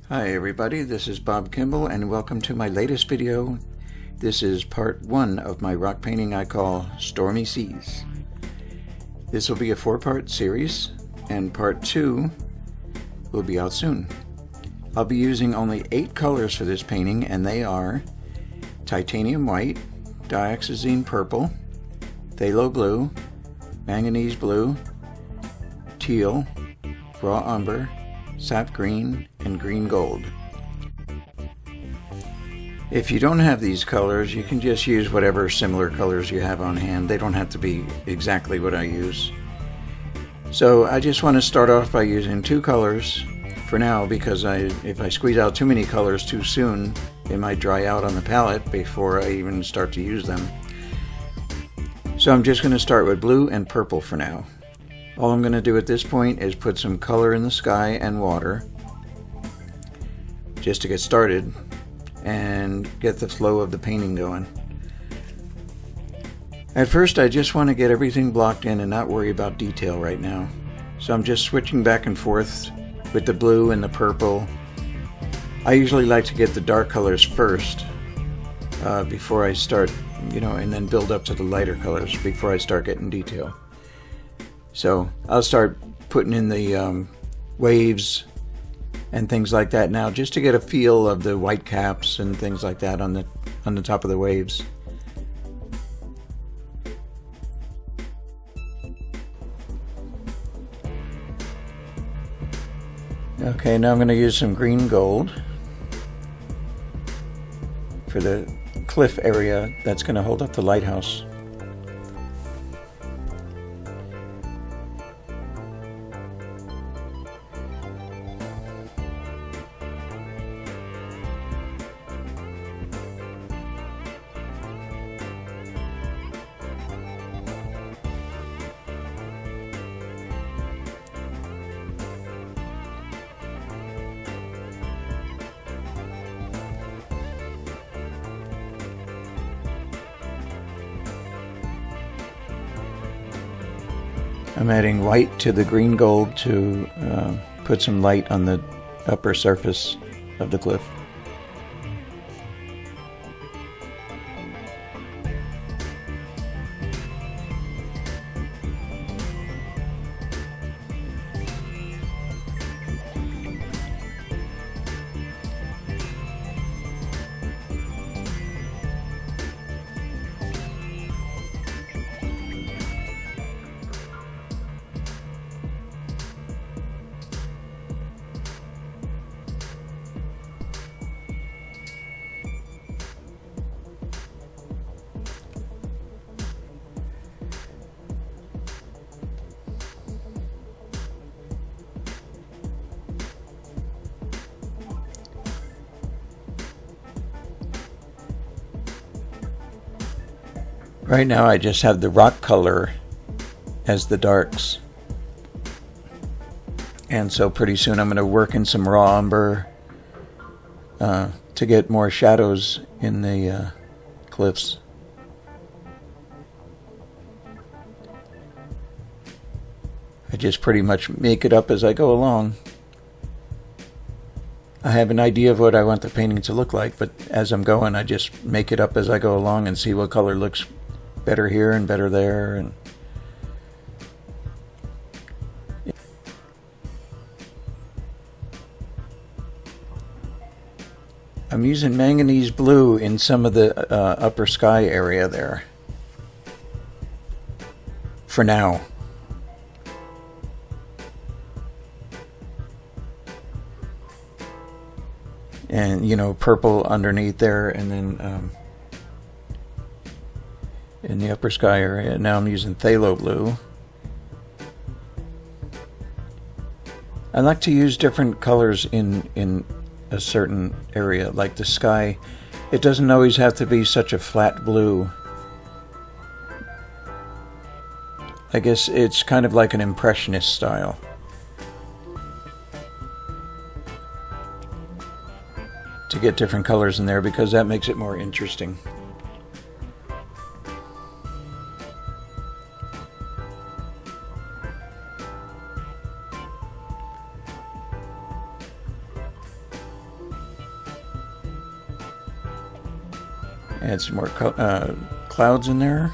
Hi everybody, this is Bob Kimball and welcome to my latest video. This is part 1 of my rock painting I call Stormy Seas. This will be a 4-part series and part 2 will be out soon. I'll be using only 8 colors for this painting, and they are Titanium White, Dioxazine Purple, Phthalo Blue, Manganese Blue, Teal, Raw Umber, Sap Green, and Green Gold. If you don't have these colors, you can just use whatever similar colors you have on hand. They don't have to be exactly what I use. So I just want to start off by using 2 colors for now, because if I squeeze out too many colors too soon, it might dry out on the palette before I even start to use them. So I'm just going to start with blue and purple for now. All I'm going to do at this point is put some color in the sky and water just to get started and get the flow of the painting going. At first I just want to get everything blocked in and not worry about detail right now. So I'm just switching back and forth with the blue and the purple. I usually like to get the dark colors first before I start, and then build up to the lighter colors before I start getting detail. So I'll start putting in the waves and things like that now, just to get a feel of the white caps and things like that on the top of the waves. Okay, now I'm going to use some green gold for the cliff area that's going to hold up the lighthouse. I'm adding white to the green gold to put some light on the upper surface of the cliff. Right now I just have the rock color as the darks, and so pretty soon I'm going to work in some raw umber to get more shadows in the cliffs. I just pretty much make it up as I go along. I have an idea of what I want the painting to look like, but as I'm going I just make it up as I go along and see what color looks better here and better there. And I'm using manganese blue in some of the upper sky area there for now. And purple underneath there, and then in the upper sky area. Now I'm using Phthalo Blue. I like to use different colors in a certain area, like the sky. It doesn't always have to be such a flat blue. I guess it's kind of like an impressionist style. To get different colors in there, because that makes it more interesting. Add some more clouds in there.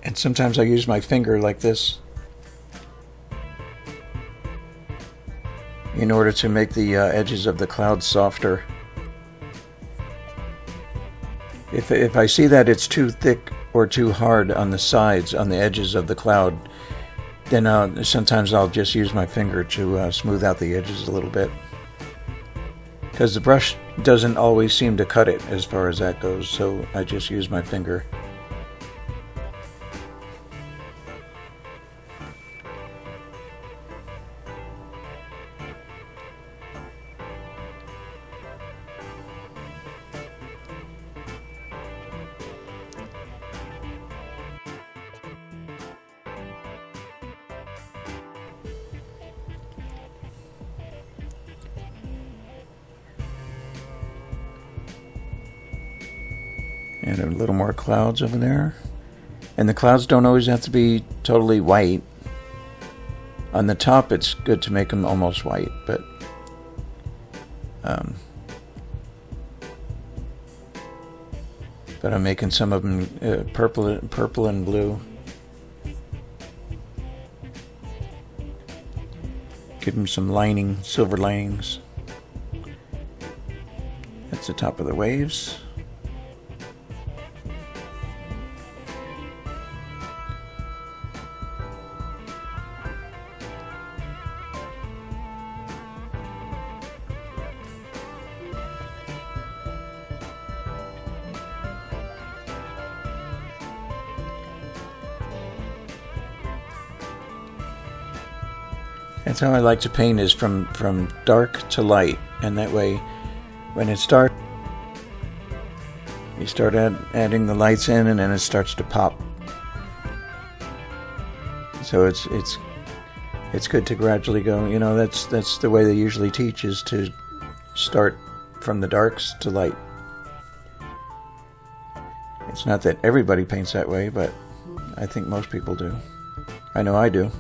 And sometimes I use my finger like this in order to make the edges of the clouds softer. If I see that it's too thick or too hard on the sides, on the edges of the cloud, then sometimes I'll just use my finger to smooth out the edges a little bit. Because the brush doesn't always seem to cut it as far as that goes, so I just use my finger. And a little more clouds over there. And the clouds don't always have to be totally white. On the top it's good to make them almost white, but I'm making some of them purple and blue. Give them some lining, silver linings. That's the top of the waves. That's how I like to paint, is from dark to light, and that way when it's dark you start adding the lights in, and then it starts to pop. So it's good to gradually go, you know, that's the way they usually teach, is to start from the darks to light. It's not that everybody paints that way, but I think most people do. I know I do.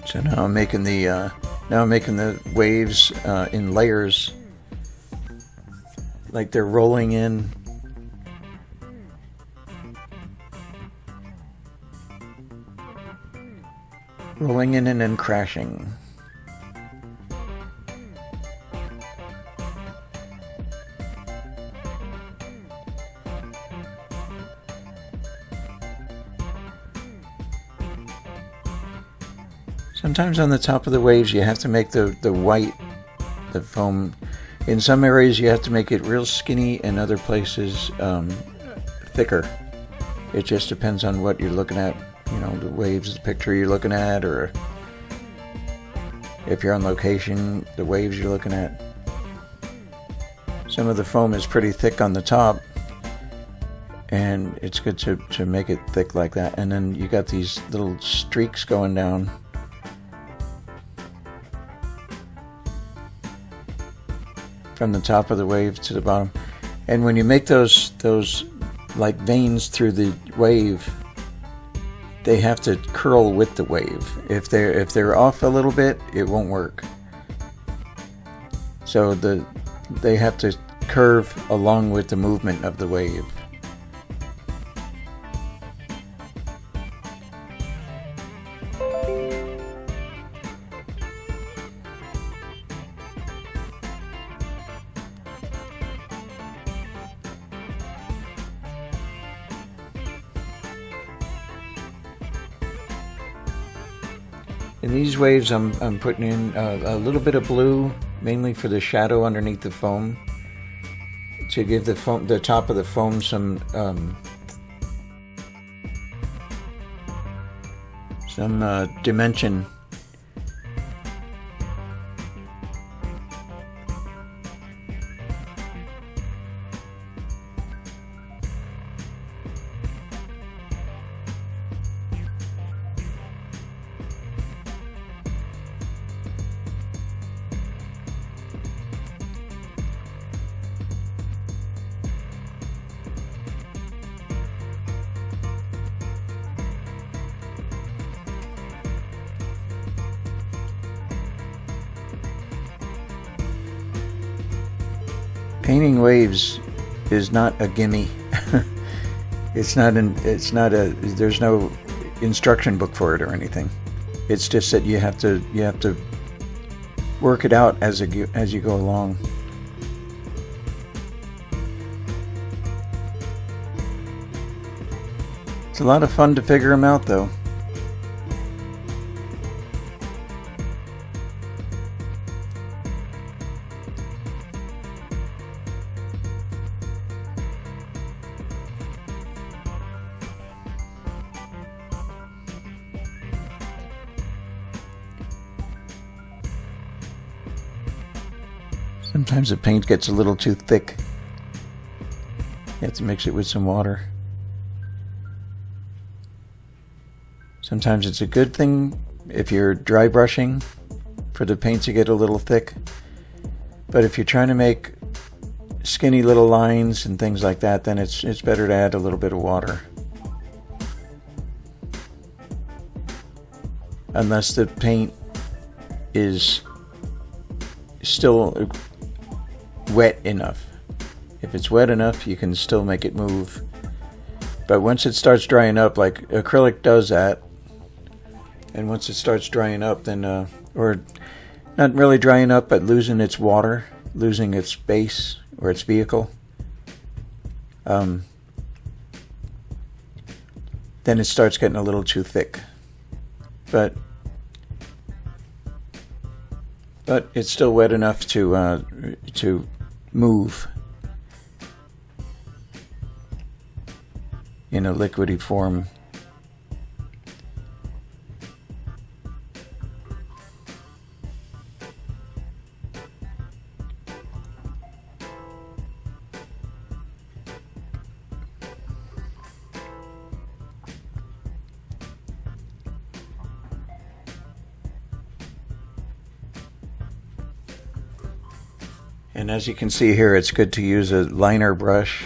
So now I'm making the waves in layers, like they're rolling in. Rolling in and then crashing. Sometimes on the top of the waves you have to make the white, the foam. In some areas you have to make it real skinny, and other places thicker. It just depends on what you're looking at, you know, the waves, the picture you're looking at, or if you're on location, the waves you're looking at. Some of the foam is pretty thick on the top, and it's good to make it thick like that. And then you got these little streaks going down. From the top of the wave to the bottom. And when you make those like veins through the wave, they have to curl with the wave. If they're off a little bit, it won't work. So they have to curve along with the movement of the wave. In these waves, I'm putting in a little bit of blue, mainly for the shadow underneath the foam, to give the top of the foam some dimension. Painting waves is not a gimme. There's no instruction book for it or anything. It's just that you have to work it out as you go along. It's a lot of fun to figure them out, though. Sometimes the paint gets a little too thick. You have to mix it with some water. Sometimes it's a good thing if you're dry brushing for the paint to get a little thick. But if you're trying to make skinny little lines and things like that, then it's better to add a little bit of water. Unless the paint is still wet enough. If it's wet enough, you can still make it move. But once it starts drying up, like acrylic does that, and once it starts drying up, then or not really drying up, but losing its water, losing its base or its vehicle, then it starts getting a little too thick. But it's still wet enough to move in a liquidy form. And as you can see here, it's good to use a liner brush.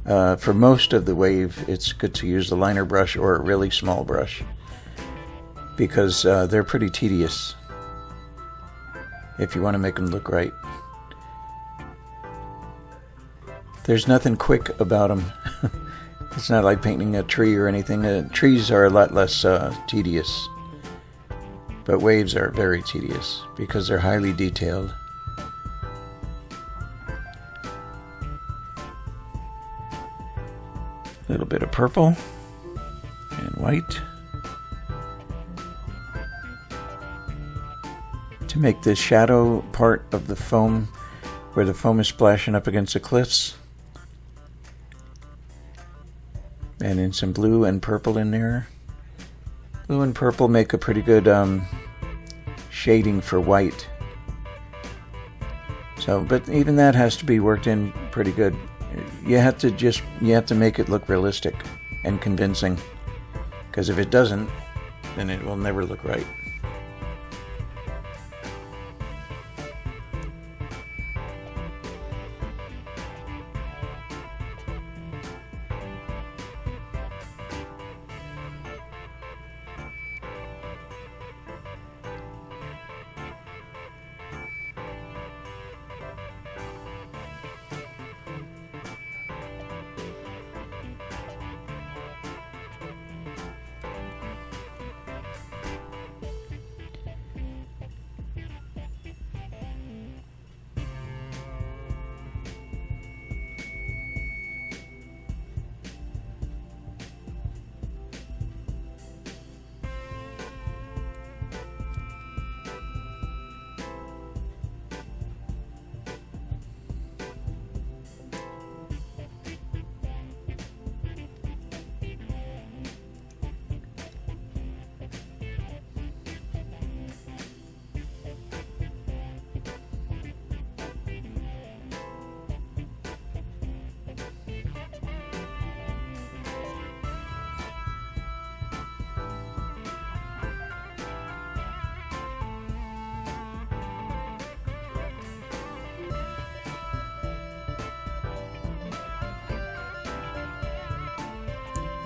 For most of the wave, it's good to use a liner brush or a really small brush, because they're pretty tedious if you want to make them look right. There's nothing quick about them. It's not like painting a tree or anything. Trees are a lot less tedious, but waves are very tedious because they're highly detailed. A little bit of purple and white to make the shadow part of the foam, where the foam is splashing up against the cliffs. And then some blue and purple in there. Blue and purple make a pretty good shading for white. So, but even that has to be worked in pretty good. You have to make it look realistic and convincing, because if it doesn't, then it will never look right.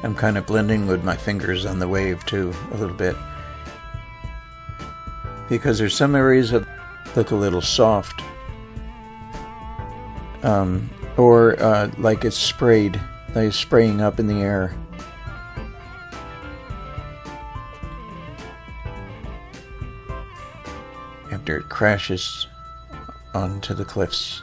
I'm kind of blending with my fingers on the wave too, a little bit. Because there's some areas that look a little soft. Or like it's sprayed, like it's spraying up in the air. After it crashes onto the cliffs.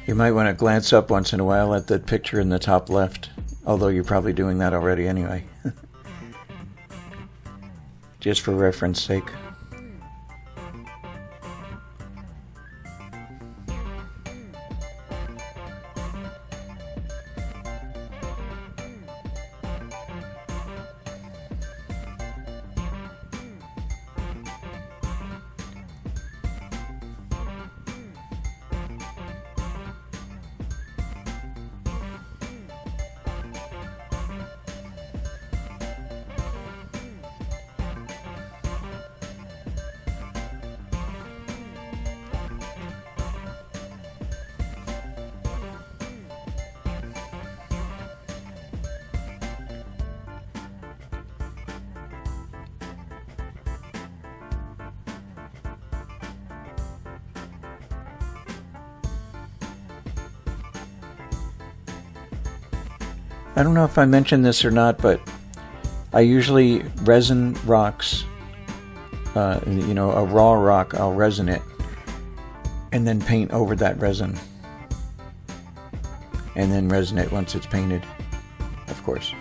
You might want to glance up once in a while at the picture in the top left, although you're probably doing that already anyway. Just for reference sake. I don't know if I mentioned this or not, but I usually resin rocks, you know, a raw rock, I'll resin it and then paint over that resin. And then resin it once it's painted, of course.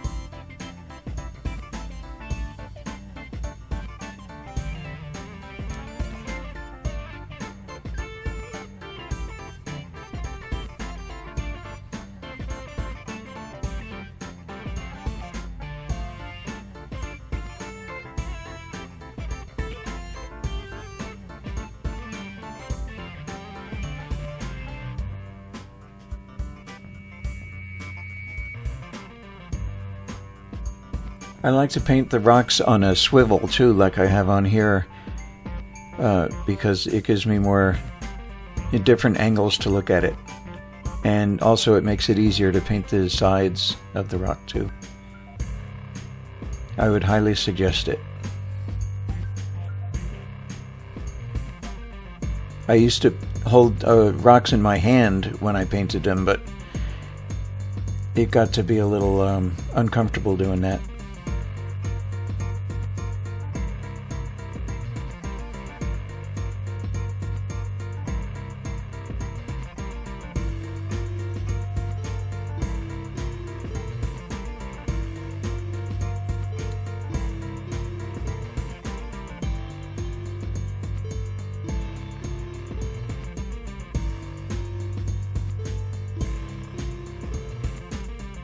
I like to paint the rocks on a swivel too, like I have on here, because it gives me more different angles to look at it. And also it makes it easier to paint the sides of the rock too. I would highly suggest it. I used to hold rocks in my hand when I painted them, but it got to be a little uncomfortable doing that.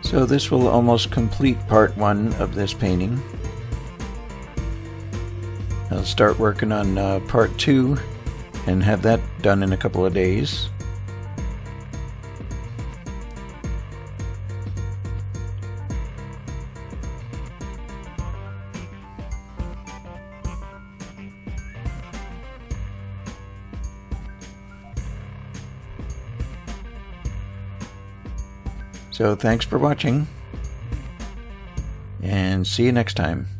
So this will almost complete part one of this painting. I'll start working on part two and have that done in a couple of days. So thanks for watching, and see you next time.